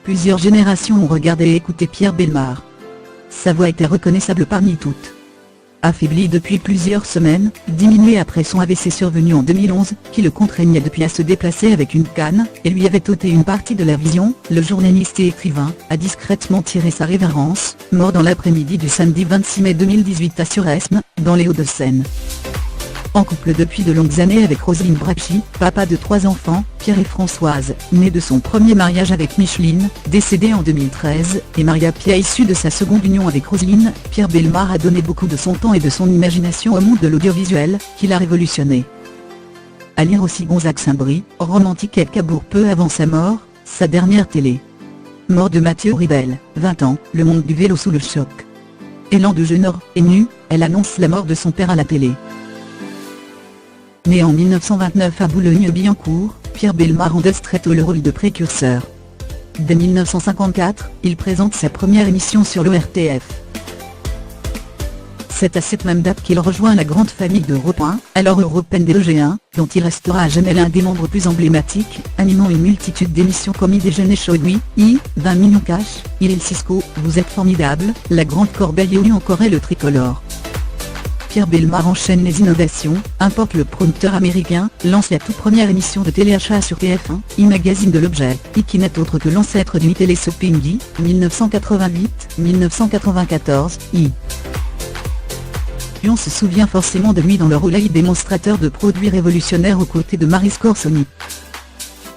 Plusieurs générations ont regardé et écouté Pierre Bellemare. Sa voix était reconnaissable parmi toutes. Affaibli depuis plusieurs semaines, diminué après son AVC survenu en 2011, qui le contraignait depuis à se déplacer avec une canne, et lui avait ôté une partie de la vision, le journaliste et écrivain a discrètement tiré sa révérence, mort dans l'après-midi du samedi 26 mai 2018 à Suresnes, dans les Hauts-de-Seine. En couple depuis de longues années avec Roselyne Bracchi, papa de 3 enfants, Pierre et Françoise, nés de son premier mariage avec Micheline, décédée en 2013, et Maria Pia issue de sa seconde union avec Roselyne, Pierre Bellemare a donné beaucoup de son temps et de son imagination au monde de l'audiovisuel, qu'il a révolutionné. À lire aussi Gonzague Saint-Brie, romantique et cabourg peu avant sa mort, sa dernière télé. Mort de Mathieu Ribel, 20 ans, le monde du vélo sous le choc. Élan de jeune or, émue, elle annonce la mort de son père à la télé. Né en 1929 à Boulogne-Billancourt, Pierre Bellemare endosse le rôle de précurseur. Dès 1954, il présente sa première émission sur l'ORTF. C'est à cette même date qu'il rejoint la grande famille d'Europe 1, alors européenne des EG1, dont il restera à jamais l'un des membres plus emblématiques, animant une multitude d'émissions comme I Déjeuner Chaud, Oui, 20 millions cash, Il et le Cisco, Vous êtes formidable, La Grande Corbeille ou encore Le Tricolore. Pierre Bellemare enchaîne les innovations, importe le prompteur américain, lance la toute première émission de téléachat sur TF1, e-magazine de l'objet, qui n'est autre que l'ancêtre du téléshopping, 1988-1994, On se souvient forcément de lui dans le rôle démonstrateur de produits révolutionnaires aux côtés de Marie Scorsoni.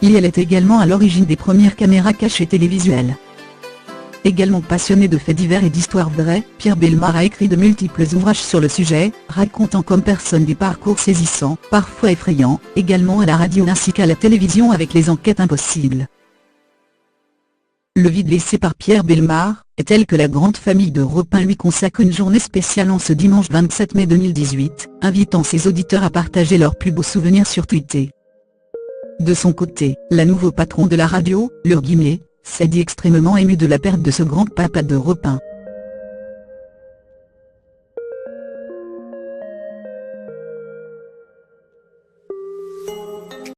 Elle est également à l'origine des premières caméras cachées télévisuelles. Également passionné de faits divers et d'histoires vraies, Pierre Bellemare a écrit de multiples ouvrages sur le sujet, racontant comme personne des parcours saisissants, parfois effrayants, également à la radio ainsi qu'à la télévision avec les enquêtes impossibles. Le vide laissé par Pierre Bellemare est tel que la grande famille d'Europe 1 lui consacre une journée spéciale en ce dimanche 27 mai 2018, invitant ses auditeurs à partager leurs plus beaux souvenirs sur Twitter. De son côté, la nouveau patron de la radio, s'est dit extrêmement ému de la perte de ce grand papa d'Europe 1.